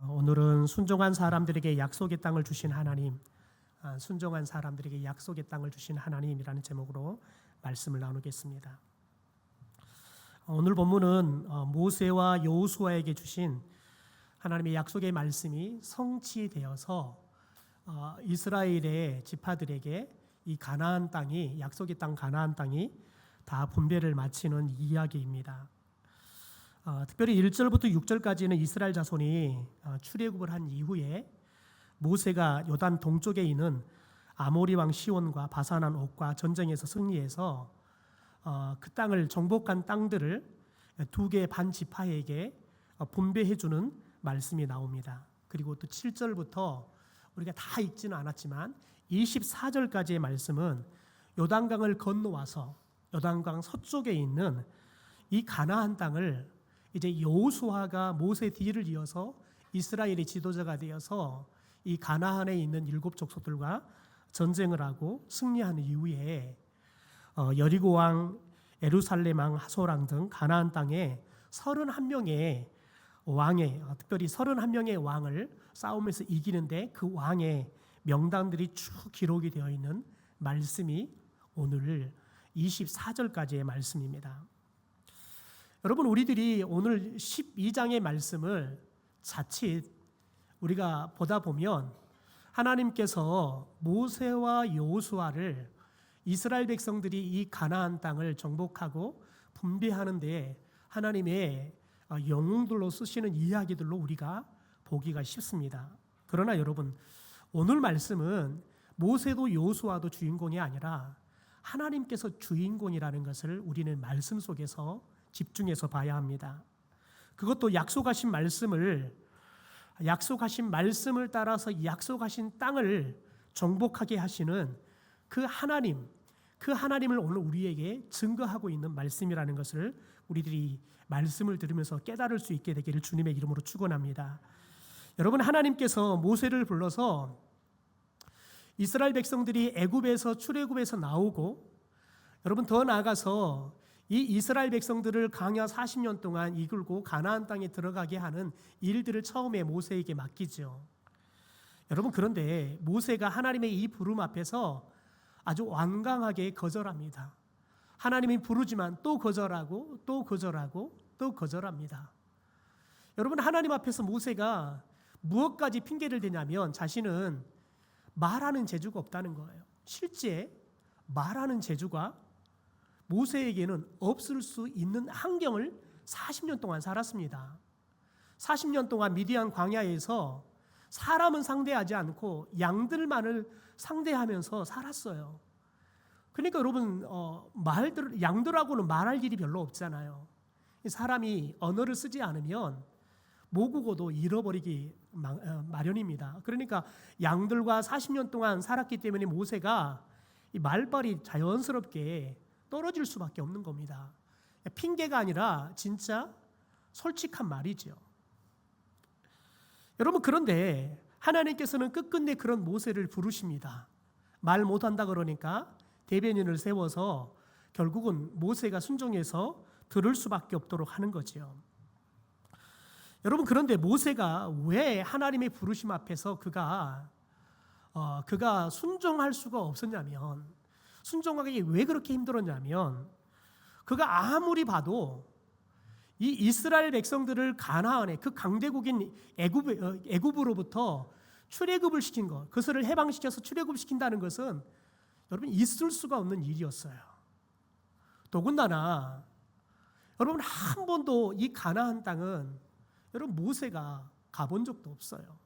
오늘은 순종한 사람들에게 약속의 땅을 주신 하나님, 순종한 사람들에게 약속의 땅을 주신 하나님이라는 제목으로 말씀을 나누겠습니다. 오늘 본문은 모세와 여호수아에게 주신 하나님의 약속의 말씀이 성취되어서 이스라엘의 지파들에게 이 가나안 땅이, 약속의 땅 가나안 땅이 다 분배를 마치는 이야기입니다. 특별히 1절부터 6절까지는 이스라엘 자손이 출애굽을 한 이후에 모세가 요단 동쪽에 있는 아모리 왕 시온과 바산한 옥과 전쟁에서 승리해서 그 땅을 정복한 땅들을 두 개 반 지파에게 분배해 주는 말씀이 나옵니다. 그리고 또 7절부터 우리가 다 읽지는 않았지만 24절까지의 말씀은 요단강을 건너와서 요단강 서쪽에 있는 이 가나안 땅을 이제 여호수아가 모세 뒤를 이어서 이스라엘의 지도자가 되어서 이 가나안에 있는 7 족속들과 전쟁을 하고 승리한 이후에 여리고 왕, 예루살렘 왕, 하솔 왕 등 가나안 땅에 31명의 왕의, 특별히 31명의 왕을 싸움에서 이기는데 그 왕의 명단들이 쭉 기록이 되어 있는 말씀이 오늘 24절까지의 말씀입니다. 여러분, 우리들이 오늘 12장의 말씀을 자칫 우리가 보다 보면 하나님께서 모세와 여호수아를 이스라엘 백성들이 이 가나안 땅을 정복하고 분배하는 데 하나님의 영웅들로 쓰시는 이야기들로 우리가 보기가 쉽습니다. 그러나 여러분, 오늘 말씀은 모세도 여호수아도 주인공이 아니라 하나님께서 주인공이라는 것을 우리는 말씀 속에서 집중해서 봐야 합니다. 그것도 약속하신 말씀을 따라서 약속하신 땅을 정복하게 하시는 그 하나님을 오늘 우리에게 증거하고 있는 말씀이라는 것을 우리들이 말씀을 들으면서 깨달을 수 있게 되기를 주님의 이름으로 축원합니다. 여러분, 하나님께서 모세를 불러서 이스라엘 백성들이 애굽에서 출애굽에서 나오고, 여러분 더 나아가서 이 이스라엘 백성들을 광야 40년 동안 이끌고 가나안 땅에 들어가게 하는 일들을 처음에 모세에게 맡기죠. 여러분, 그런데 모세가 하나님의 이 부름 앞에서 아주 완강하게 거절합니다. 하나님이 부르지만 또 거절하고 또 거절하고 또 거절합니다. 여러분, 하나님 앞에서 모세가 무엇까지 핑계를 대냐면 자신은 말하는 재주가 없다는 거예요. 실제 말하는 재주가 모세에게는 없을 수 있는 환경을 40년 동안 살았습니다. 40년 동안 미디안 광야에서 사람은 상대하지 않고 양들만을 상대하면서 살았어요. 그러니까 여러분, 양들하고는 말할 일이 별로 없잖아요. 사람이 언어를 쓰지 않으면 모국어도 잃어버리기 마련입니다. 그러니까 양들과 40년 동안 살았기 때문에 모세가 이 말발이 자연스럽게 떨어질 수밖에 없는 겁니다. 핑계가 아니라 진짜 솔직한 말이죠. 여러분, 그런데 하나님께서는 끝끝내 그런 모세를 부르십니다. 말 못한다 그러니까 대변인을 세워서 결국은 모세가 순종해서 들을 수밖에 없도록 하는 거죠. 여러분, 그런데 모세가 왜 하나님의 부르심 앞에서 그가 순종할 수가 없었냐면, 순종하기 왜 그렇게 힘들었냐면, 그가 아무리 봐도 이 이스라엘 백성들을 가나안의 그 강대국인 애굽으로부터 출애굽을 시킨 것, 그것을 해방시켜서 출애굽시킨다는 것은 여러분 있을 수가 없는 일이었어요. 더군다나 여러분, 한 번도 이 가나안 땅은 여러분 모세가 가본 적도 없어요.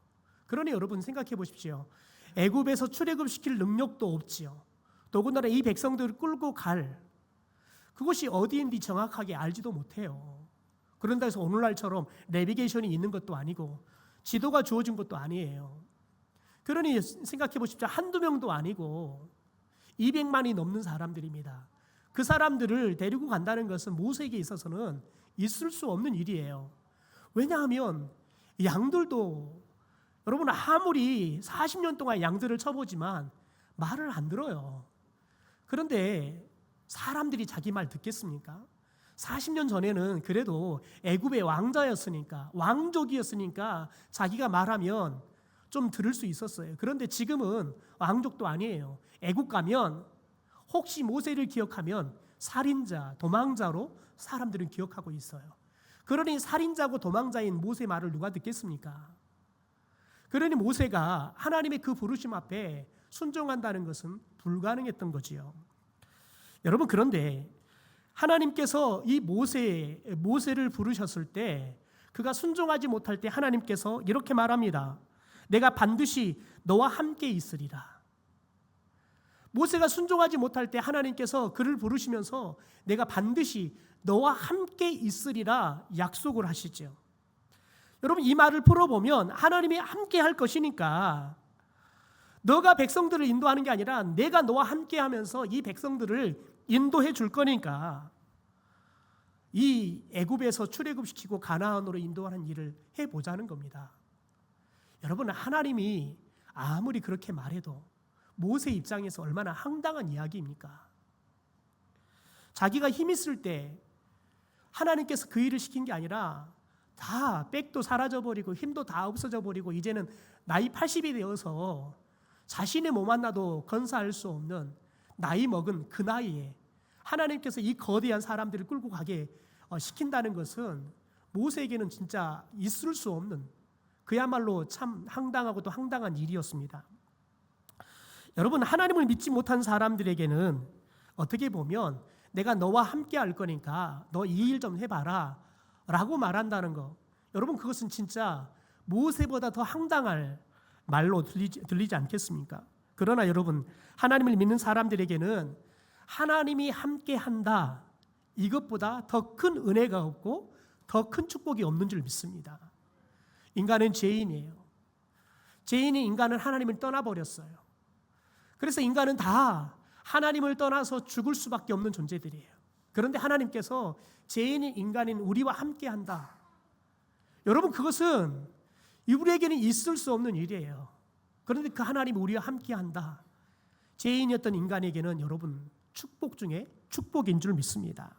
그러니 여러분 생각해 보십시오. 애굽에서 출애굽시킬 능력도 없지요. 더군다나 이 백성들을 끌고 갈 그것이 어디인지 정확하게 알지도 못해요. 그런다 해서 오늘날처럼 내비게이션이 있는 것도 아니고 지도가 주어진 것도 아니에요. 그러니 생각해 보십시오. 한두 명도 아니고 200만이 넘는 사람들입니다. 그 사람들을 데리고 간다는 것은 모세에게 있어서는 있을 수 없는 일이에요. 왜냐하면 양들도 여러분 아무리 40년 동안 양들을 쳐보지만 말을 안 들어요. 그런데 사람들이 자기 말 듣겠습니까? 40년 전에는 그래도 애굽의 왕자였으니까, 왕족이었으니까 자기가 말하면 좀 들을 수 있었어요. 그런데 지금은 왕족도 아니에요. 애굽 가면 혹시 모세를 기억하면 살인자, 도망자로 사람들은 기억하고 있어요. 그러니 살인자고 도망자인 모세 말을 누가 듣겠습니까? 그러니 모세가 하나님의 그 부르심 앞에 순종한다는 것은 불가능했던 거지요. 여러분, 그런데 하나님께서 이 모세를 부르셨을 때 그가 순종하지 못할 때 하나님께서 이렇게 말합니다. 내가 반드시 너와 함께 있으리라. 모세가 순종하지 못할 때 하나님께서 그를 부르시면서 내가 반드시 너와 함께 있으리라 약속을 하시죠. 여러분, 이 말을 풀어보면 하나님이 함께 할 것이니까 너가 백성들을 인도하는 게 아니라 내가 너와 함께 하면서 이 백성들을 인도해 줄 거니까 이 애굽에서 출애굽시키고 가나안으로 인도하는 일을 해보자는 겁니다. 여러분, 하나님이 아무리 그렇게 말해도 모세 입장에서 얼마나 황당한 이야기입니까? 자기가 힘 있을 때 하나님께서 그 일을 시킨 게 아니라 다 빽도 사라져버리고 힘도 다 없어져버리고 이제는 나이 80이 되어서 자신의 몸 하나도 건사할 수 없는 나이 먹은 그 나이에 하나님께서 이 거대한 사람들을 끌고 가게 시킨다는 것은 모세에게는 진짜 있을 수 없는, 그야말로 참 황당하고도 황당한 일이었습니다. 여러분, 하나님을 믿지 못한 사람들에게는 어떻게 보면 내가 너와 함께 할 거니까 너 이 일 좀 해봐라 라고 말한다는 거, 여러분, 그것은 진짜 모세보다 더 황당할 말로 들리지 않겠습니까? 그러나 여러분, 하나님을 믿는 사람들에게는 하나님이 함께 한다, 이것보다 더 큰 은혜가 없고 더 큰 축복이 없는 줄 믿습니다. 인간은 죄인이에요. 죄인이 인간은 하나님을 떠나버렸어요. 그래서 인간은 다 하나님을 떠나서 죽을 수밖에 없는 존재들이에요. 그런데 하나님께서 죄인인 인간인 우리와 함께 한다. 여러분, 그것은 우리에게는 있을 수 없는 일이에요. 그런데 그 하나님이 우리와 함께 한다. 죄인이었던 인간에게는 여러분 축복 중에 축복인 줄 믿습니다.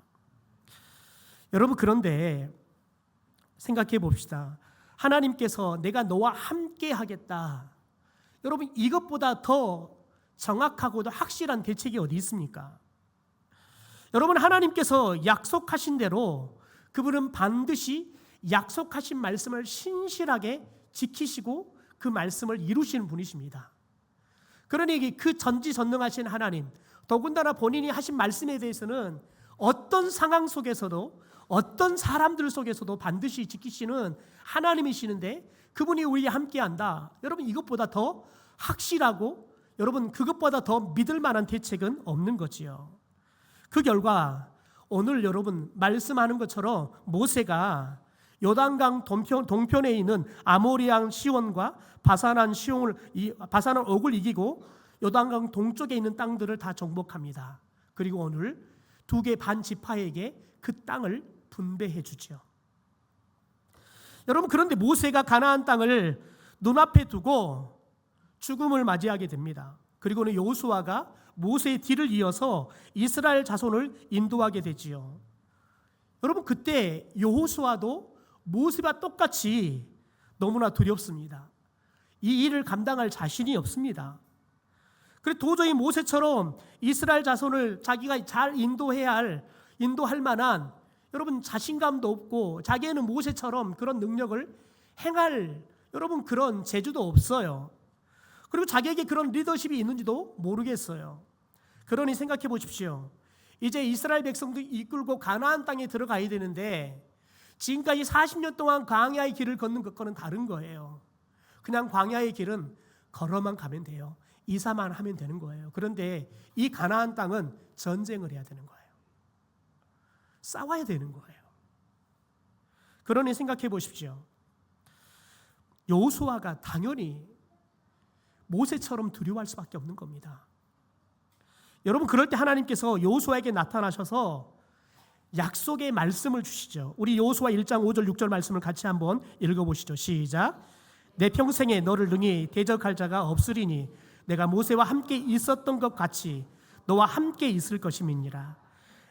여러분, 그런데 생각해 봅시다. 하나님께서 내가 너와 함께 하겠다. 여러분, 이것보다 더 정확하고도 확실한 대책이 어디 있습니까? 여러분, 하나님께서 약속하신 대로 그분은 반드시 약속하신 말씀을 신실하게 지키시고 그 말씀을 이루시는 분이십니다. 그러니 그 전지전능하신 하나님, 더군다나 본인이 하신 말씀에 대해서는 어떤 상황 속에서도 어떤 사람들 속에서도 반드시 지키시는 하나님이시는데 그분이 우리와 함께한다. 여러분, 이것보다 더 확실하고 여러분 그것보다 더 믿을 만한 대책은 없는 거지요. 그 결과 오늘 여러분 말씀하는 것처럼 모세가 요단강 동편에 있는 아모리 왕 시온과 바산한 옥을 이기고 요단강 동쪽에 있는 땅들을 다 정복합니다. 그리고 오늘 2개 반 지파에게 그 땅을 분배해 주죠. 여러분, 그런데 모세가 가나안 땅을 눈앞에 두고 죽음을 맞이하게 됩니다. 그리고는 여호수아가 모세의 뒤를 이어서 이스라엘 자손을 인도하게 되지요. 여러분, 그때 여호수아도 모세와 똑같이 너무나 두렵습니다. 이 일을 감당할 자신이 없습니다. 그래서 도저히 모세처럼 이스라엘 자손을 자기가 잘 인도할 만한 여러분 자신감도 없고 자기에는 모세처럼 그런 능력을 행할 여러분 그런 재주도 없어요. 그리고 자기에게 그런 리더십이 있는지도 모르겠어요. 그러니 생각해 보십시오. 이제 이스라엘 백성들 이끌고 가나안 땅에 들어가야 되는데 지금까지 40년 동안 광야의 길을 걷는 것과는 다른 거예요. 그냥 광야의 길은 걸어만 가면 돼요. 이사만 하면 되는 거예요. 그런데 이 가나안 땅은 전쟁을 해야 되는 거예요. 싸워야 되는 거예요. 그러니 생각해 보십시오. 여호수아가 당연히 모세처럼 두려워할 수밖에 없는 겁니다. 여러분, 그럴 때 하나님께서 여호수아에게 나타나셔서 약속의 말씀을 주시죠. 우리 여호수아 1장 5절 6절 말씀을 같이 한번 읽어보시죠. 시작. 내 평생에 너를 능히 대적할 자가 없으리니 내가 모세와 함께 있었던 것 같이 너와 함께 있을 것임이니라.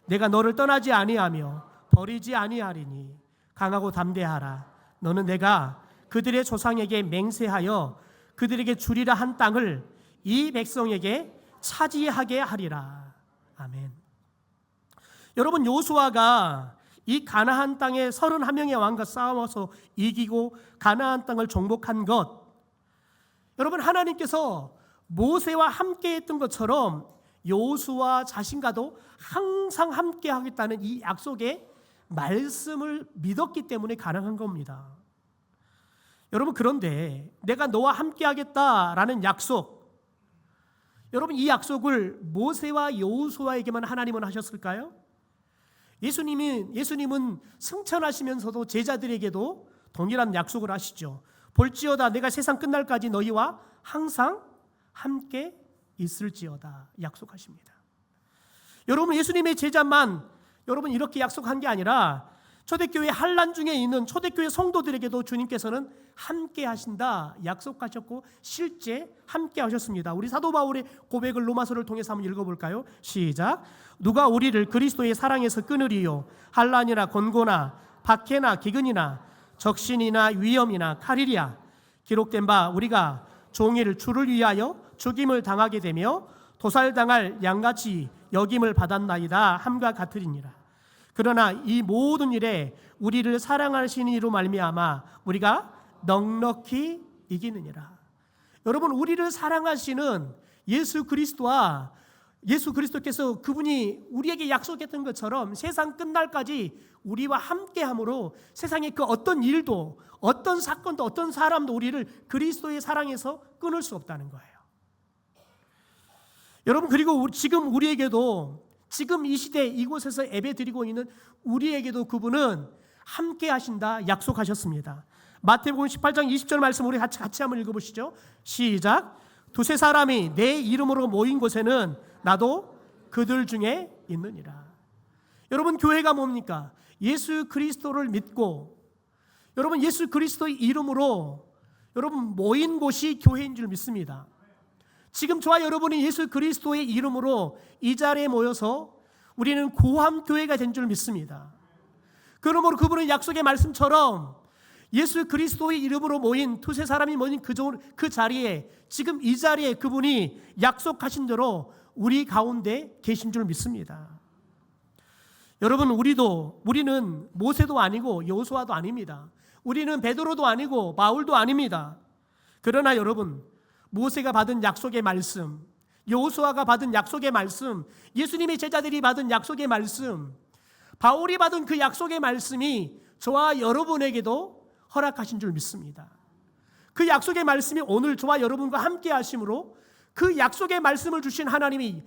내가 너를 떠나지 아니하며 버리지 아니하리니 강하고 담대하라. 너는 내가 그들의 조상에게 맹세하여 그들에게 주리라 한 땅을 이 백성에게 차지하게 하리라. 아멘. 여러분, 여호수아가 이 가나안 땅에 31명의 왕과 싸워서 이기고 가나안 땅을 정복한 것, 여러분, 하나님께서 모세와 함께 했던 것처럼 여호수아 자신과도 항상 함께 하겠다는 이 약속의 말씀을 믿었기 때문에 가능한 겁니다. 여러분, 그런데 내가 너와 함께 하겠다라는 약속, 여러분, 이 약속을 모세와 여호수아에게만 하나님은 하셨을까요? 예수님은 승천하시면서도 제자들에게도 동일한 약속을 하시죠. 볼지어다 내가 세상 끝날까지 너희와 항상 함께 있을지어다 약속하십니다. 여러분, 예수님의 제자만 여러분 이렇게 약속한 게 아니라 초대교회 한란 중에 있는 초대교회 성도들에게도 주님께서는 함께 하신다 약속하셨고 실제 함께 하셨습니다. 우리 사도 바울의 고백을 로마서를 통해서 한번 읽어볼까요? 시작. 누가 우리를 그리스도의 사랑에서 끊으리요? 한란이나 곤고나 박해나 기근이나 적신이나 위험이나 칼이랴. 기록된 바 우리가 종일 주를 위하여 죽임을 당하게 되며 도살당할 양같이 여김을 받았나이다 함과 같으리니라. 그러나 이 모든 일에 우리를 사랑하시는 이로 말미암아 우리가 넉넉히 이기느니라. 여러분, 우리를 사랑하시는 예수 그리스도께서 그분이 우리에게 약속했던 것처럼 세상 끝날까지 우리와 함께함으로 세상의 그 어떤 일도 어떤 사건도 어떤 사람도 우리를 그리스도의 사랑에서 끊을 수 없다는 거예요. 여러분, 그리고 지금 우리에게도 지금 이 시대 이곳에서 예배드리고 있는 우리에게도 그분은 함께 하신다 약속하셨습니다. 마태복음 18장 20절 말씀 우리 같이 한번 읽어보시죠. 시작. 두세 사람이 내 이름으로 모인 곳에는 나도 그들 중에 있느니라. 여러분, 교회가 뭡니까? 예수 그리스도를 믿고 여러분 예수 그리스도의 이름으로 여러분 모인 곳이 교회인 줄 믿습니다. 지금 저와 여러분이 예수 그리스도의 이름으로 이 자리에 모여서 우리는 고함교회가 된 줄 믿습니다. 그러므로 그분의 약속의 말씀처럼 예수 그리스도의 이름으로 모인 두세 사람이 모인 그 자리에 지금 이 자리에 그분이 약속하신 대로 우리 가운데 계신 줄 믿습니다. 여러분, 우리는 모세도 아니고 여호수아도 아닙니다. 우리는 베드로도 아니고 바울도 아닙니다. 그러나 여러분, 모세가 받은 약속의 말씀, 여호수아가 받은 약속의 말씀, 예수님의 제자들이 받은 약속의 말씀, 바울이 받은 그 약속의 말씀이 저와 여러분에게도 허락하신 줄 믿습니다. 그 약속의 말씀이 오늘 저와 여러분과 함께 하심으로 그 약속의 말씀을 주신 하나님이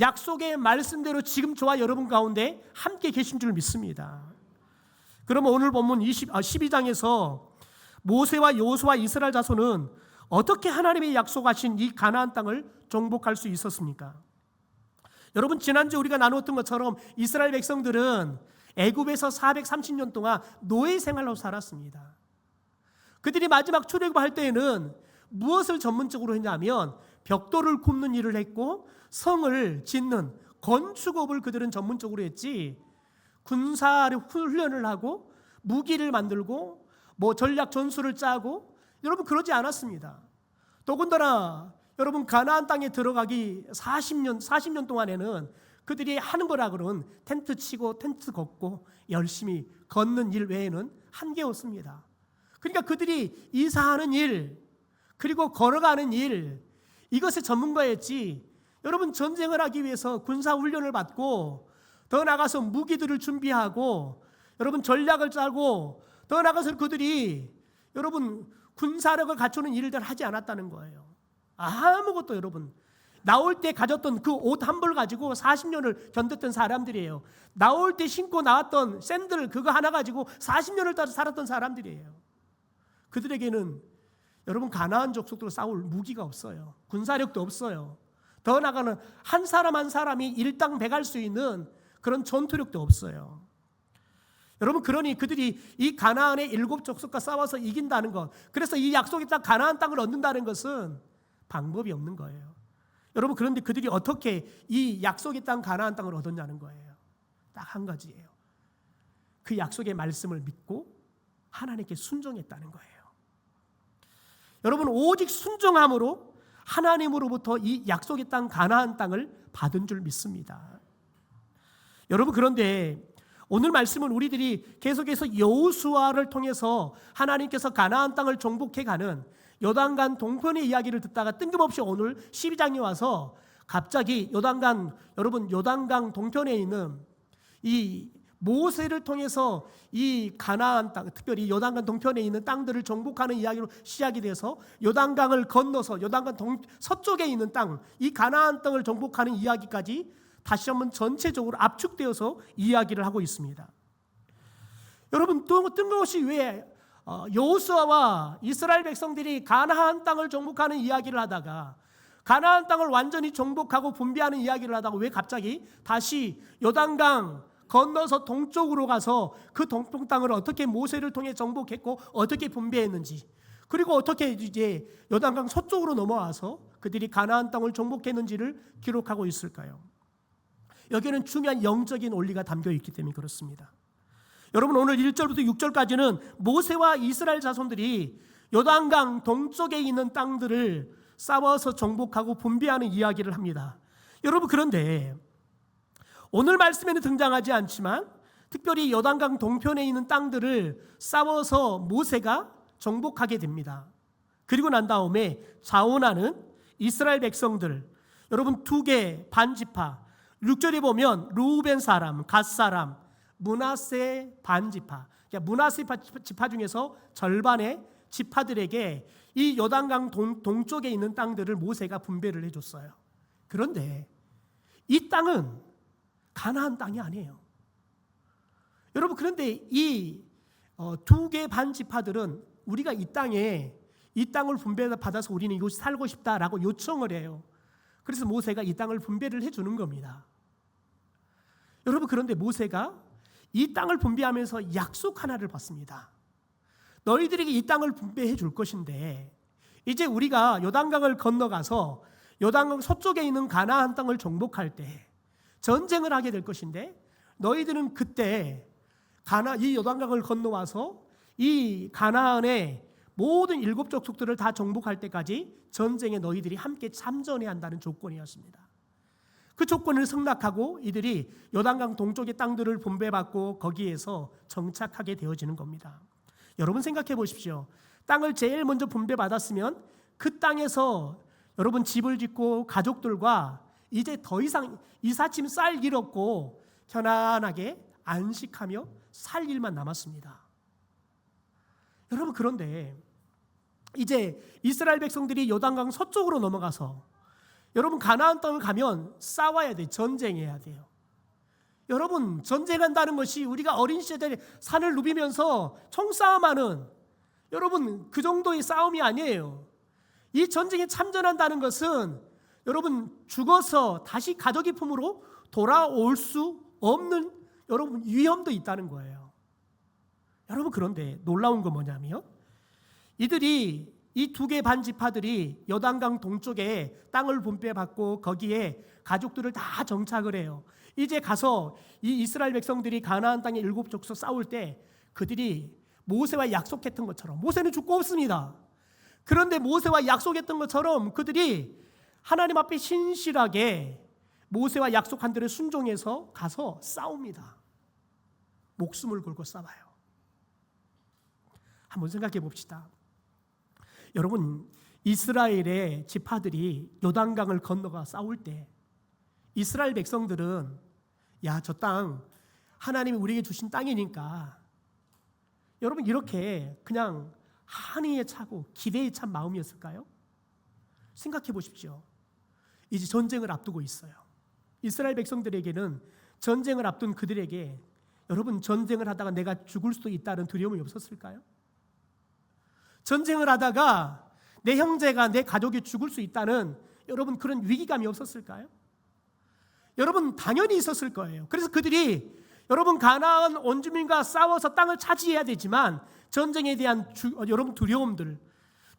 약속의 말씀대로 지금 저와 여러분 가운데 함께 계신 줄 믿습니다. 그러면 오늘 본문 12장에서 모세와 여호수아 이스라엘 자손은 어떻게 하나님의 약속하신 이 가나안 땅을 정복할 수 있었습니까? 여러분, 지난주에 우리가 나누었던 것처럼 이스라엘 백성들은 애굽에서 430년 동안 노예 생활로 살았습니다. 그들이 마지막 출애굽할 때에는 무엇을 전문적으로 했냐면 벽돌을 굽는 일을 했고 성을 짓는 건축업을 그들은 전문적으로 했지 군사 훈련을 하고 무기를 만들고 전략 전술을 짜고 여러분 그러지 않았습니다. 더군다나 여러분 가나안 땅에 들어가기 40년 동안에는 그들이 하는 거라고는 텐트 치고 텐트 걷고 열심히 걷는 일 외에는 한게 없습니다. 그러니까 그들이 이사하는 일 그리고 걸어가는 일 이것에 전문가였지 여러분 전쟁을 하기 위해서 군사훈련을 받고 더 나가서 무기들을 준비하고 여러분 전략을 짜고 더 나가서 그들이 여러분 군사력을 갖추는 일들을 하지 않았다는 거예요. 아무것도 여러분 나올 때 가졌던 그 옷 한 벌 가지고 40년을 견뎠던 사람들이에요. 나올 때 신고 나왔던 샌들 그거 하나 가지고 40년을 살았던 사람들이에요. 그들에게는 여러분 가나안 족속들로 싸울 무기가 없어요. 군사력도 없어요. 더 나가는 한 사람 한 사람이 일당백할 수 있는 그런 전투력도 없어요. 여러분 그러니 그들이 이 가나안의 7족속과 싸워서 이긴다는 것 그래서 이 약속의 땅 가나안 땅을 얻는다는 것은 방법이 없는 거예요. 여러분 그런데 그들이 어떻게 이 약속의 땅 가나안 땅을 얻었냐는 거예요. 딱 한 가지예요. 그 약속의 말씀을 믿고 하나님께 순종했다는 거예요. 여러분, 오직 순종함으로 하나님으로부터 이 약속의 땅 가나안 땅을 받은 줄 믿습니다. 여러분, 그런데 오늘 말씀은 우리들이 계속해서 여호수아를 통해서 하나님께서 가나안 땅을 정복해가는 요단강 동편의 이야기를 듣다가 뜬금없이 오늘 12장에 와서 갑자기 요단강 동편에 있는 이 모세를 통해서 이 가나안 땅, 특별히 요단강 동편에 있는 땅들을 정복하는 이야기로 시작이 돼서 요단강을 건너서 요단강 서쪽에 있는 땅, 이 가나안 땅을 정복하는 이야기까지 다시 한번 전체적으로 압축되어서 이야기를 하고 있습니다. 여러분, 뜬금없이 왜 여호수아와 이스라엘 백성들이 가나안 땅을 정복하는 이야기를 하다가 가나안 땅을 완전히 정복하고 분배하는 이야기를 하다가 왜 갑자기 다시 요단강 건너서 동쪽으로 가서 그 동쪽 땅을 어떻게 모세를 통해 정복했고 어떻게 분배했는지, 그리고 어떻게 이제 요단강 서쪽으로 넘어와서 그들이 가나안 땅을 정복했는지를 기록하고 있을까요? 여기는 중요한 영적인 원리가 담겨 있기 때문에 그렇습니다. 여러분, 오늘 1절부터 6절까지는 모세와 이스라엘 자손들이 요단강 동쪽에 있는 땅들을 싸워서 정복하고 분배하는 이야기를 합니다. 여러분, 그런데 오늘 말씀에는 등장하지 않지만 특별히 요단강 동편에 있는 땅들을 싸워서 모세가 정복하게 됩니다. 그리고 난 다음에 자원하는 이스라엘 백성들, 여러분, 2개 반지파, 6절에 보면 루벤 사람, 갓 사람, 므낫세 반지파, 므낫세 지파 중에서 절반의 지파들에게 이 요단강 동쪽에 있는 땅들을 모세가 분배를 해줬어요. 그런데 이 땅은 가나안 땅이 아니에요. 여러분, 그런데 이 2개 반지파들은 우리가 이 땅을 분배받아서 우리는 이곳에 살고 싶다라고 요청을 해요. 그래서 모세가 이 땅을 분배를 해주는 겁니다. 여러분, 그런데 모세가 이 땅을 분배하면서 약속 하나를 받습니다. 너희들에게 이 땅을 분배해 줄 것인데 이제 우리가 요단강을 건너가서 요단강 서쪽에 있는 가나안 땅을 정복할 때 전쟁을 하게 될 것인데 너희들은 그때 이 요단강을 건너와서 이 가나안의 모든 7 족속들을 다 정복할 때까지 전쟁에 너희들이 함께 참전해야 한다는 조건이었습니다. 그 조건을 승낙하고 이들이 요단강 동쪽의 땅들을 분배받고 거기에서 정착하게 되어지는 겁니다. 여러분, 생각해 보십시오. 땅을 제일 먼저 분배받았으면 그 땅에서 여러분 집을 짓고 가족들과 이제 더 이상 이삿짐 쌀 일 없고 편안하게 안식하며 살 일만 남았습니다. 여러분, 그런데 이제 이스라엘 백성들이 요단강 서쪽으로 넘어가서 여러분 가나안 땅을 가면 싸워야 돼. 전쟁해야 돼요. 여러분, 전쟁한다는 것이 우리가 어린 시절에 산을 누비면서 총싸움하는 여러분 그 정도의 싸움이 아니에요. 이 전쟁에 참전한다는 것은 여러분 죽어서 다시 가족의 품으로 돌아올 수 없는 여러분 위험도 있다는 거예요. 여러분, 그런데 놀라운 건 뭐냐면 이들이 이 2개 반지파들이 요단강 동쪽에 땅을 분배받고 거기에 가족들을 다 정착을 해요. 이제 가서 이 이스라엘 백성들이 가나안 땅의 7 족속 싸울 때 그들이 모세와 약속했던 것처럼, 모세는 죽고 없습니다. 그런데 모세와 약속했던 것처럼 그들이 하나님 앞에 신실하게 모세와 약속한 대로 순종해서 가서 싸웁니다. 목숨을 걸고 싸워요. 한번 생각해 봅시다. 여러분, 이스라엘의 지파들이 요단강을 건너가 싸울 때 이스라엘 백성들은 저 땅 하나님이 우리에게 주신 땅이니까 여러분 이렇게 그냥 한의에 차고 기대에 찬 마음이었을까요? 생각해 보십시오. 이제 전쟁을 앞두고 있어요. 이스라엘 백성들에게는 전쟁을 앞둔 그들에게 여러분 전쟁을 하다가 내가 죽을 수도 있다는 두려움이 없었을까요? 전쟁을 하다가 내 형제가 내 가족이 죽을 수 있다는 여러분 그런 위기감이 없었을까요? 여러분 당연히 있었을 거예요. 그래서 그들이 여러분 가나안 원주민과 싸워서 땅을 차지해야 되지만 전쟁에 대한 여러분 두려움들,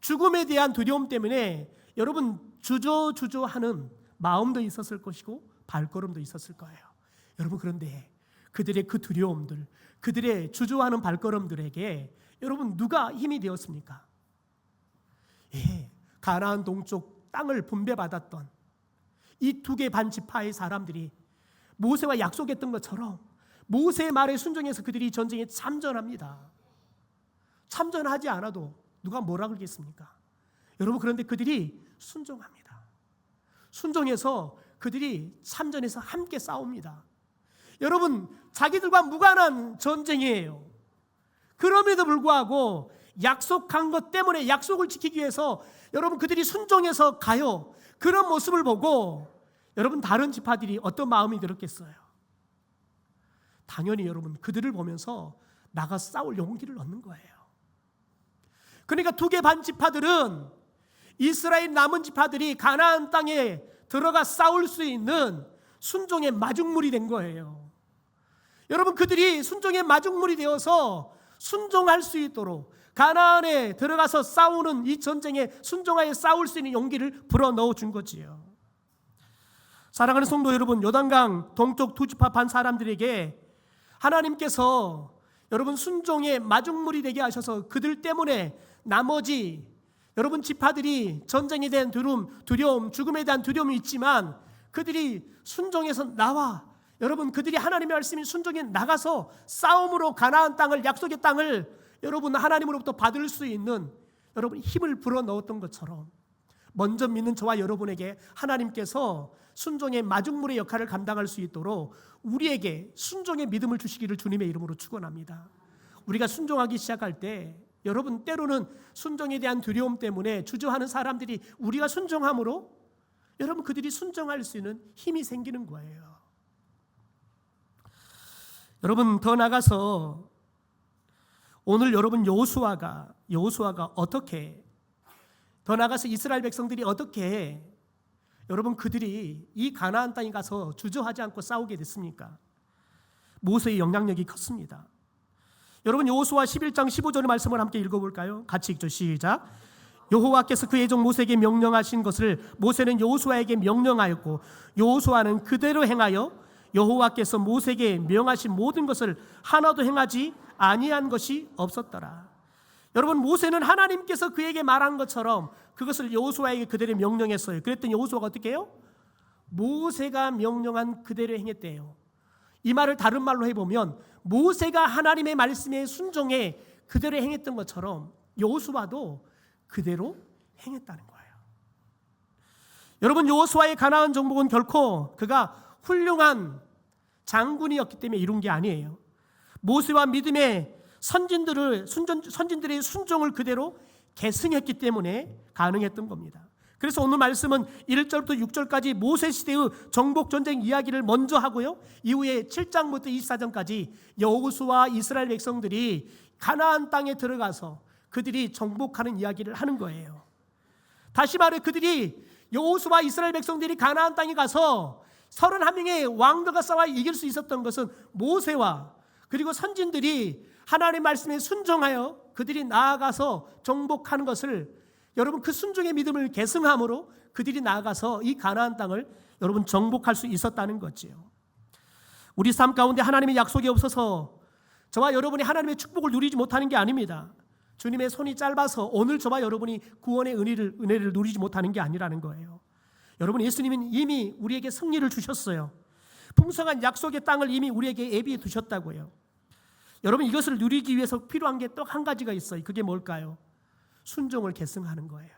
죽음에 대한 두려움 때문에 여러분 주저하는 마음도 있었을 것이고 발걸음도 있었을 거예요. 여러분, 그런데 그들의 그 두려움들, 그들의 주저하는 발걸음들에게 여러분 누가 힘이 되었습니까? 가나안 동쪽 땅을 분배받았던 이 2개 반 지파의 사람들이 모세와 약속했던 것처럼 모세의 말에 순종해서 그들이 전쟁에 참전합니다. 참전하지 않아도 누가 뭐라 그러겠습니까? 여러분, 그런데 그들이 순종합니다. 순종해서 그들이 참전해서 함께 싸웁니다. 여러분, 자기들과 무관한 전쟁이에요. 그럼에도 불구하고 약속한 것 때문에 약속을 지키기 위해서 여러분 그들이 순종해서 가요. 그런 모습을 보고 여러분 다른 지파들이 어떤 마음이 들었겠어요? 당연히 여러분 그들을 보면서 나가 싸울 용기를 얻는 거예요. 그러니까 2개 반 지파들은 이스라엘 남은 지파들이 가나안 땅에 들어가 싸울 수 있는 순종의 마중물이 된 거예요. 여러분, 그들이 순종의 마중물이 되어서 순종할 수 있도록 가나안에 들어가서 싸우는 이 전쟁에 순종하여 싸울 수 있는 용기를 불어넣어 준 거지요. 사랑하는 성도 여러분, 요단강 동쪽 2지파 반 사람들에게 하나님께서 여러분 순종의 마중물이 되게 하셔서 그들 때문에 나머지 여러분 지파들이 전쟁에 대한 두려움, 죽음에 대한 두려움이 있지만 그들이 순종해서 여러분 그들이 하나님의 말씀인 순종에 나가서 싸움으로 가나안 땅을, 약속의 땅을 여러분 하나님으로부터 받을 수 있는 여러분 힘을 불어넣었던 것처럼 먼저 믿는 저와 여러분에게 하나님께서 순종의 마중물의 역할을 감당할 수 있도록 우리에게 순종의 믿음을 주시기를 주님의 이름으로 축원합니다. 우리가 순종하기 시작할 때 여러분 때로는 순종에 대한 두려움 때문에 주저하는 사람들이 우리가 순종함으로 여러분 그들이 순종할 수 있는 힘이 생기는 거예요. 여러분 더 나가서 오늘 여러분 여호수아가 어떻게 더 나가서 이스라엘 백성들이 어떻게 여러분 그들이 이 가나안 땅에 가서 주저하지 않고 싸우게 됐습니까? 모세의 영향력이 컸습니다. 여러분 여호수아 11장 15절의 말씀을 함께 읽어볼까요? 같이 읽죠. 시작. 여호와께서 그의 종 모세에게 명령하신 것을 모세는 여호수아에게 명령하였고 여호수아는 그대로 행하여 여호와께서 모세에게 명하신 모든 것을 하나도 행하지 아니한 것이 없었더라. 여러분 모세는 하나님께서 그에게 말한 것처럼 그것을 여호수아에게 그대로 명령했어요. 그랬더니 여호수아가 어떻게 해요? 모세가 명령한 그대로 행했대요. 이 말을 다른 말로 해보면 모세가 하나님의 말씀에 순종해 그대로 행했던 것처럼 여호수아도 그대로 행했다는 거예요. 여러분 여호수아의 가나안 정복은 결코 그가 훌륭한 장군이었기 때문에 이룬 게 아니에요. 모세와 믿음의 선진들의 순종을 그대로 계승했기 때문에 가능했던 겁니다. 그래서 오늘 말씀은 1절부터 6절까지 모세 시대의 정복 전쟁 이야기를 먼저 하고요. 이후에 7장부터 24장까지 여호수아 이스라엘 백성들이 가나안 땅에 들어가서 그들이 정복하는 이야기를 하는 거예요. 다시 말해 그들이 여호수아 이스라엘 백성들이 가나안 땅에 가서 31명의 왕들과 싸워 이길 수 있었던 것은 모세와 그리고 선진들이 하나님의 말씀에 순종하여 그들이 나아가서 정복하는 것을 여러분 그 순종의 믿음을 계승함으로 그들이 나아가서 이 가나안 땅을 여러분 정복할 수 있었다는 거지요. 우리 삶 가운데 하나님의 약속이 없어서 저와 여러분이 하나님의 축복을 누리지 못하는 게 아닙니다. 주님의 손이 짧아서 오늘 저와 여러분이 구원의 은혜를 누리지 못하는 게 아니라는 거예요. 여러분 예수님은 이미 우리에게 승리를 주셨어요. 풍성한 약속의 땅을 이미 우리에게 예비해 두셨다고요. 여러분 이것을 누리기 위해서 필요한 게 또 한 가지가 있어요. 그게 뭘까요? 순종을 계승하는 거예요.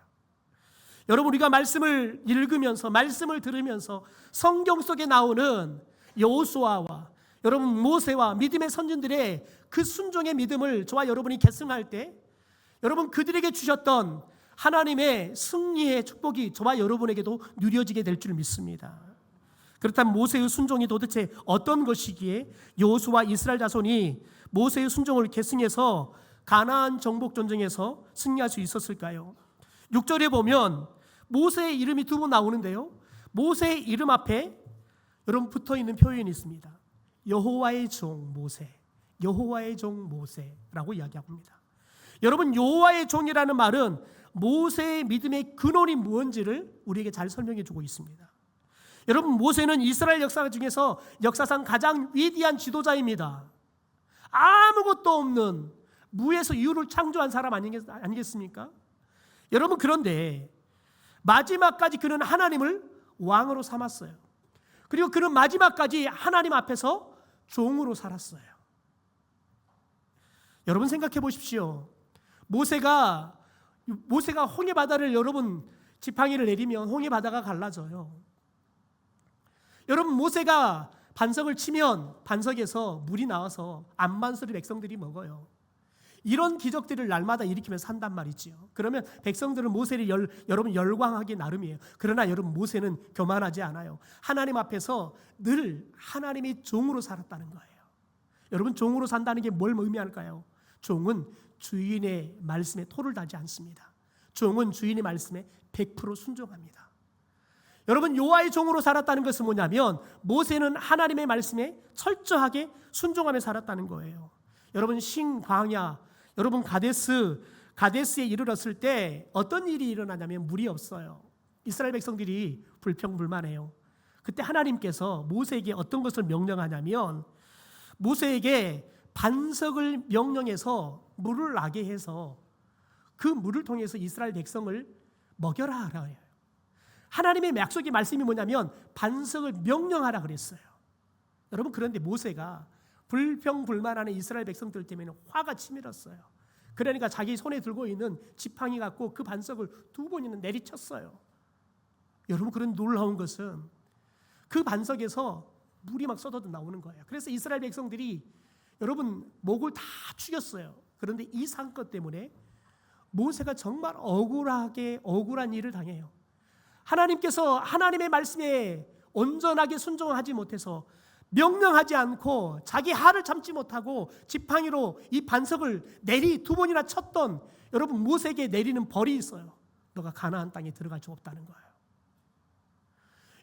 여러분 우리가 말씀을 읽으면서 말씀을 들으면서 성경 속에 나오는 여호수아와 여러분 모세와 믿음의 선진들의 그 순종의 믿음을 저와 여러분이 계승할 때 여러분 그들에게 주셨던 하나님의 승리의 축복이 저와 여러분에게도 누려지게 될 줄 믿습니다. 그렇다면 모세의 순종이 도대체 어떤 것이기에 여호수아 이스라엘 자손이 모세의 순종을 계승해서 가나안 정복 전쟁에서 승리할 수 있었을까요? 6절에 보면 모세의 이름이 2번 나오는데요. 모세의 이름 앞에 여러분 붙어 있는 표현이 있습니다. 여호와의 종 모세, 여호와의 종 모세라고 이야기합니다. 여러분 여호와의 종이라는 말은 모세의 믿음의 근원이 무엇인지를 우리에게 잘 설명해 주고 있습니다. 여러분 모세는 이스라엘 역사 중에서 역사상 가장 위대한 지도자입니다. 아무것도 없는 무에서 유를 창조한 사람 아니겠습니까? 여러분, 그런데 마지막까지 그는 하나님을 왕으로 삼았어요. 그리고 그는 마지막까지 하나님 앞에서 종으로 살았어요. 여러분, 생각해 보십시오. 모세가 홍해 바다를, 여러분, 지팡이를 내리면 홍해 바다가 갈라져요. 여러분, 모세가 반석을 치면 반석에서 물이 나와서 암만스를 백성들이 먹어요. 이런 기적들을 날마다 일으키면서 산단 말이지요. 그러면 백성들은 모세를 여러분 열광하기 나름이에요. 그러나 여러분, 모세는 교만하지 않아요. 하나님 앞에서 늘 하나님의 종으로 살았다는 거예요. 여러분, 종으로 산다는 게 뭘 의미할까요? 종은 주인의 말씀에 토를 달지 않습니다. 종은 주인의 말씀에 100% 순종합니다. 여러분, 여호와의 종으로 살았다는 것은 뭐냐면 모세는 하나님의 말씀에 철저하게 순종하며 살았다는 거예요. 여러분, 신광야, 여러분 가데스에 이르렀을 때 어떤 일이 일어나냐면 물이 없어요. 이스라엘 백성들이 불평불만해요. 그때 하나님께서 모세에게 어떤 것을 명령하냐면 모세에게 반석을 명령해서 물을 나게 해서 그 물을 통해서 이스라엘 백성을 먹여라 하라 해요. 하나님의 약속의 말씀이 뭐냐면 반석을 명령하라 그랬어요. 여러분, 그런데 모세가 불평불만하는 이스라엘 백성들 때문에 화가 치밀었어요. 그러니까 자기 손에 들고 있는 지팡이 갖고 그 반석을 2번이나 내리쳤어요. 여러분, 그런 놀라운 것은 그 반석에서 물이 막 쏟아져 나오는 거예요. 그래서 이스라엘 백성들이 여러분 목을 다 죽였어요. 그런데 이 상것 때문에 모세가 정말 억울한 일을 당해요. 하나님께서 하나님의 말씀에 온전하게 순종하지 못해서 명령하지 않고 자기 화를 참지 못하고 지팡이로 이 반석을 2번이나 쳤던 여러분 모세에게 내리는 벌이 있어요. 너가 가나안 땅에 들어갈 수 없다는 거예요.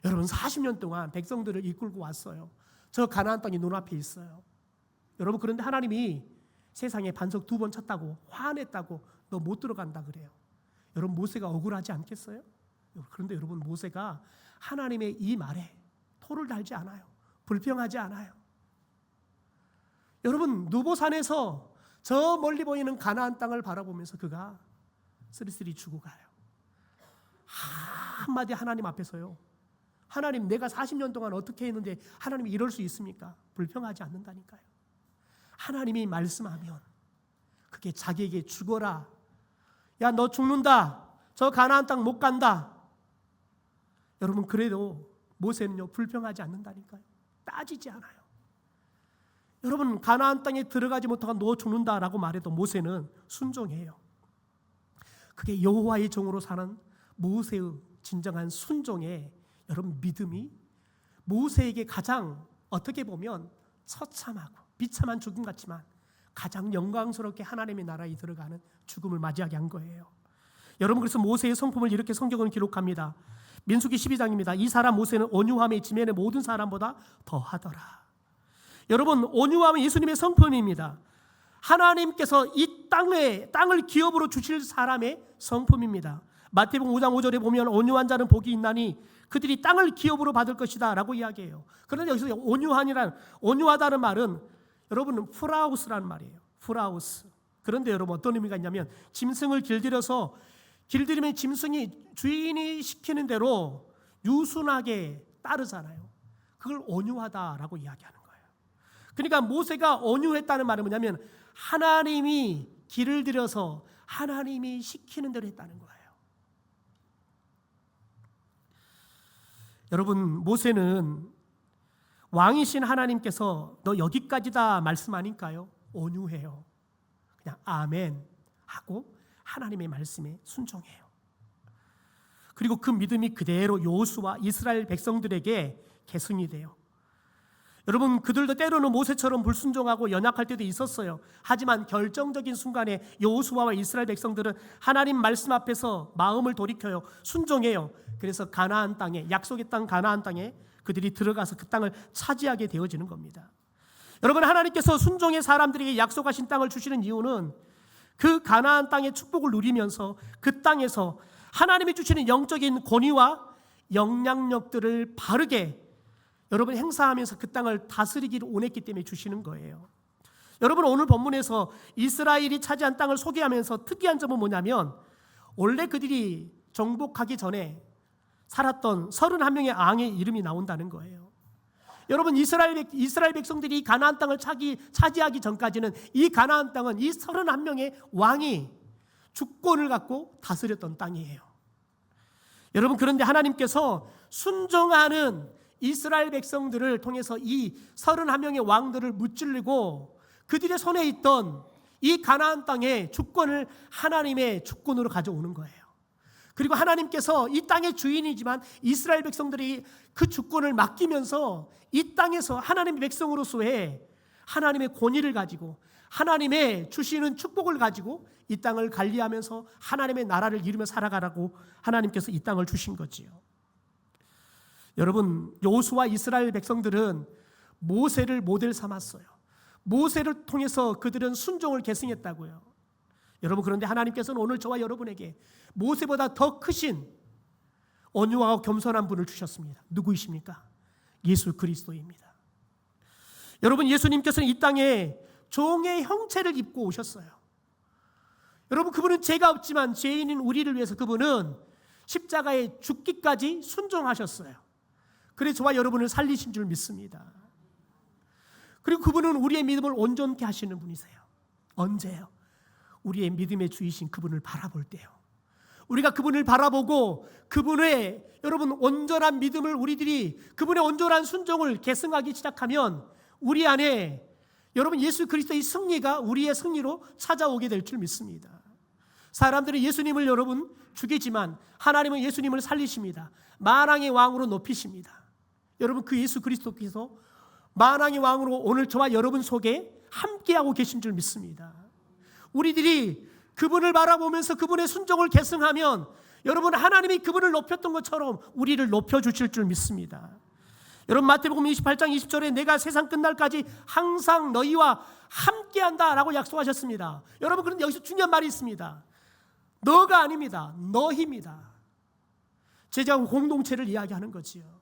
여러분, 40년 동안 백성들을 이끌고 왔어요. 저 가나안 땅이 눈앞에 있어요. 여러분, 그런데 하나님이 세상에 반석 2번 쳤다고 화냈다고 너 못 들어간다 그래요. 여러분, 모세가 억울하지 않겠어요? 그런데 여러분, 모세가 하나님의 이 말에 토를 달지 않아요. 불평하지 않아요. 여러분, 누보산에서 저 멀리 보이는 가나안 땅을 바라보면서 그가 쓰리쓰리 죽어 가요. 한마디 하나님 앞에서요. 하나님, 내가 40년 동안 어떻게 했는데 하나님이 이럴 수 있습니까? 불평하지 않는다니까요. 하나님이 말씀하면 그게 자기에게 죽어라. 야, 너 죽는다. 저 가나안 땅 못 간다. 여러분, 그래도 모세는요 불평하지 않는다니까요. 따지지 않아요. 여러분, 가나안 땅에 들어가지 못하고 너 죽는다라고 말해도 모세는 순종해요. 그게 여호와의 종으로 사는 모세의 진정한 순종의 여러분 믿음이 모세에게 가장 어떻게 보면 처참하고 비참한 죽음 같지만 가장 영광스럽게 하나님의 나라에 들어가는 죽음을 맞이하게 한 거예요. 여러분, 그래서 모세의 성품을 이렇게 성경은 기록합니다. 민수기 12장입니다. 이 사람 모세는 온유함에 지면의 모든 사람보다 더하더라. 여러분, 온유함은 예수님의 성품입니다. 하나님께서 이 땅을 기업으로 주실 사람의 성품입니다. 마태복음 5장 5절에 보면 온유한 자는 복이 있나니 그들이 땅을 기업으로 받을 것이다 라고 이야기해요. 그런데 여기서 온유하다는 말은 여러분 프라우스라는 말이에요. 프라우스. 그런데 여러분, 어떤 의미가 있냐면 짐승을 길들이면 짐승이 주인이 시키는 대로 유순하게 따르잖아요. 그걸 온유하다라고 이야기하는 거예요. 그러니까 모세가 온유했다는 말은 뭐냐면 하나님이 길을 들여서 하나님이 시키는 대로 했다는 거예요. 여러분, 모세는 왕이신 하나님께서 너 여기까지다 말씀하니까요 온유해요. 그냥 아멘 하고 하나님의 말씀에 순종해요. 그리고 그 믿음이 그대로 여호수아 이스라엘 백성들에게 계승이 돼요. 여러분, 그들도 때로는 모세처럼 불순종하고 연약할 때도 있었어요. 하지만 결정적인 순간에 여호수아와 이스라엘 백성들은 하나님 말씀 앞에서 마음을 돌이켜요. 순종해요. 그래서 가나안 땅에, 약속의 땅 가나안 땅에 그들이 들어가서 그 땅을 차지하게 되어지는 겁니다. 여러분, 하나님께서 순종의 사람들에게 약속하신 땅을 주시는 이유는 그 가나안 땅의 축복을 누리면서 그 땅에서 하나님이 주시는 영적인 권위와 영향력들을 바르게 여러분 행사하면서 그 땅을 다스리기를 원했기 때문에 주시는 거예요. 여러분, 오늘 본문에서 이스라엘이 차지한 땅을 소개하면서 특이한 점은 뭐냐면 원래 그들이 정복하기 전에 살았던 31명의 왕의 이름이 나온다는 거예요. 여러분, 이스라엘 백성들이 가나안 땅을 차지하기 전까지는 이 가나안 땅은 이 31명의 왕이 주권을 갖고 다스렸던 땅이에요. 여러분, 그런데 하나님께서 순종하는 이스라엘 백성들을 통해서 이 31명의 왕들을 무찌르고 그들의 손에 있던 이 가나안 땅의 주권을 하나님의 주권으로 가져오는 거예요. 그리고 하나님께서 이 땅의 주인이지만 이스라엘 백성들이 그 주권을 맡기면서 이 땅에서 하나님의 백성으로서의 하나님의 권위를 가지고 하나님의 주시는 축복을 가지고 이 땅을 관리하면서 하나님의 나라를 이루며 살아가라고 하나님께서 이 땅을 주신 거지요. 여러분, 여호수아 이스라엘 백성들은 모세를 모델 삼았어요. 모세를 통해서 그들은 순종을 계승했다고요. 여러분, 그런데 하나님께서는 오늘 저와 여러분에게 모세보다 더 크신 온유하고 겸손한 분을 주셨습니다. 누구이십니까? 예수 그리스도입니다. 여러분, 예수님께서는 이 땅에 종의 형체를 입고 오셨어요. 여러분, 그분은 죄가 없지만 죄인인 우리를 위해서 그분은 십자가에 죽기까지 순종하셨어요. 그래서 저와 여러분을 살리신 줄 믿습니다. 그리고 그분은 우리의 믿음을 온전케 하시는 분이세요. 언제요? 우리의 믿음의 주이신 그분을 바라볼 때요. 우리가 그분을 바라보고 그분의 여러분 온전한 믿음을 우리들이 그분의 온전한 순종을 계승하기 시작하면 우리 안에 여러분 예수 그리스도의 승리가 우리의 승리로 찾아오게 될 줄 믿습니다. 사람들은 예수님을 여러분 죽이지만 하나님은 예수님을 살리십니다. 만왕의 왕으로 높이십니다. 여러분, 그 예수 그리스도께서 만왕의 왕으로 오늘 저와 여러분 속에 함께하고 계신 줄 믿습니다. 우리들이 그분을 바라보면서 그분의 순종을 계승하면 여러분, 하나님이 그분을 높였던 것처럼 우리를 높여주실 줄 믿습니다. 여러분, 마태복음 28장 20절에 내가 세상 끝날까지 항상 너희와 함께한다 라고 약속하셨습니다. 여러분, 그런데 여기서 중요한 말이 있습니다. 너가 아닙니다. 너희입니다. 제자 공동체를 이야기하는 거지요.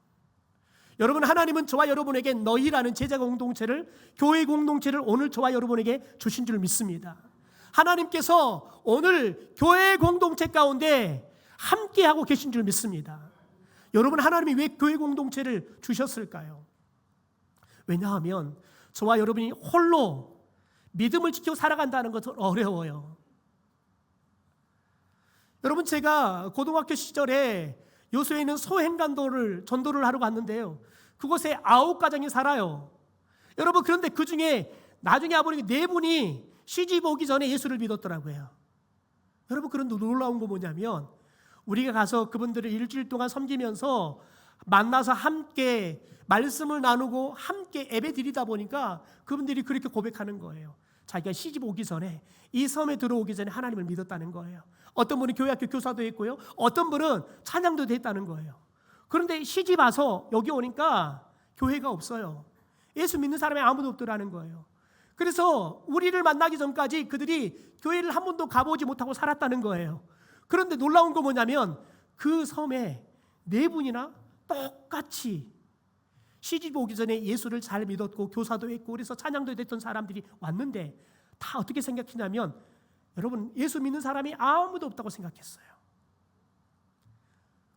여러분, 하나님은 저와 여러분에게 너희라는 제자 공동체를, 교회 공동체를 오늘 저와 여러분에게 주신 줄 믿습니다. 하나님께서 오늘 교회 공동체 가운데 함께하고 계신 줄 믿습니다. 여러분, 하나님이 왜 교회 공동체를 주셨을까요? 왜냐하면 저와 여러분이 홀로 믿음을 지키고 살아간다는 것은 어려워요. 여러분, 제가 고등학교 시절에 요소에 있는 소행간도를 전도를 하러 갔는데요. 그곳에 9가정이 살아요. 여러분, 그런데 그 중에 나중에 아버님 4분이 시집 오기 전에 예수를 믿었더라고요. 여러분, 그런데 놀라운 거 뭐냐면 우리가 가서 그분들을 일주일 동안 섬기면서 만나서 함께 말씀을 나누고 함께 예배 드리다 보니까 그분들이 그렇게 고백하는 거예요. 자기가 시집 오기 전에 이 섬에 들어오기 전에 하나님을 믿었다는 거예요. 어떤 분은 교회학교 교사도 했고요. 어떤 분은 찬양도 했다는 거예요. 그런데 시집 와서 여기 오니까 교회가 없어요. 예수 믿는 사람이 아무도 없더라는 거예요. 그래서 우리를 만나기 전까지 그들이 교회를 한 번도 가보지 못하고 살았다는 거예요. 그런데 놀라운 거 뭐냐면 그 섬에 4분이나 똑같이 시집 오기 전에 예수를 잘 믿었고 교사도 했고 그래서 찬양도 했던 사람들이 왔는데 다 어떻게 생각했냐면 여러분, 예수 믿는 사람이 아무도 없다고 생각했어요.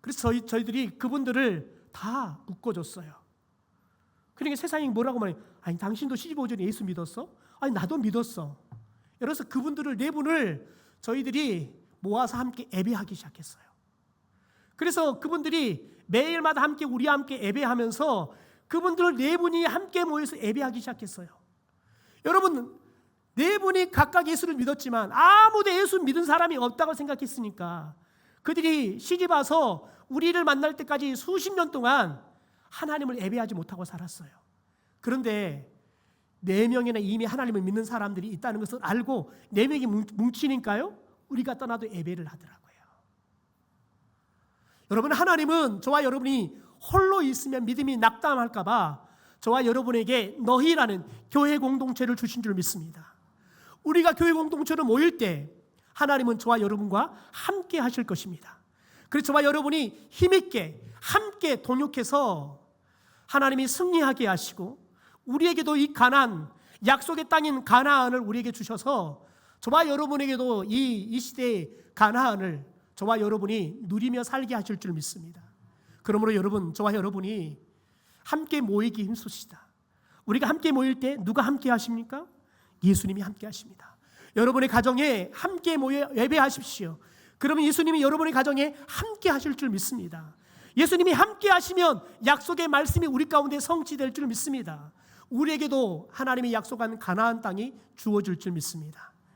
그래서 저희들이 그분들을 다 묶어줬어요. 그러니까 세상이 뭐라고 말해요? 아니, 당신도 시집 오기 전에 예수 믿었어? 아니, 나도 믿었어. 그래서 그분들을 4분을 저희들이 모아서 함께 예배하기 시작했어요. 그래서 그분들이 매일마다 함께 우리와 함께 예배하면서 그분들 4분이 함께 모여서 예배하기 시작했어요. 여러분, 4분이 각각 예수를 믿었지만 아무도 예수 믿은 사람이 없다고 생각했으니까 그들이 시집 와서 우리를 만날 때까지 수십 년 동안 하나님을 예배하지 못하고 살았어요. 그런데 4명이나 이미 하나님을 믿는 사람들이 있다는 것을 알고 4명이 뭉치니까요, 우리가 떠나도 예배를 하더라고요. 여러분, 하나님은 저와 여러분이 홀로 있으면 믿음이 낙담할까 봐 저와 여러분에게 너희라는 교회 공동체를 주신 줄 믿습니다. 우리가 교회 공동체로 모일 때 하나님은 저와 여러분과 함께 하실 것입니다. 그래서 저와 여러분이 힘있게 함께 동역해서 하나님이 승리하게 하시고 우리에게도 이 가난, 약속의 땅인 가나안을 우리에게 주셔서 저와 여러분에게도 이 시대의 가나안을 저와 여러분이 누리며 살게 하실 줄 믿습니다. 그러므로 여러분, 저와 여러분이 함께 모이기 힘쓰시다. 우리가 함께 모일 때 누가 함께 하십니까? 예수님이 함께 하십니다. 여러분의 가정에 함께 모여 예배하십시오. 그러면 예수님이 여러분의 가정에 함께 하실 줄 믿습니다. 예수님이 함께 하시면 약속의 말씀이 우리 가운데 성취될 줄 믿습니다. 우리에게도 하나님이 약속한 가나안 땅이 주어질 줄 믿습니다.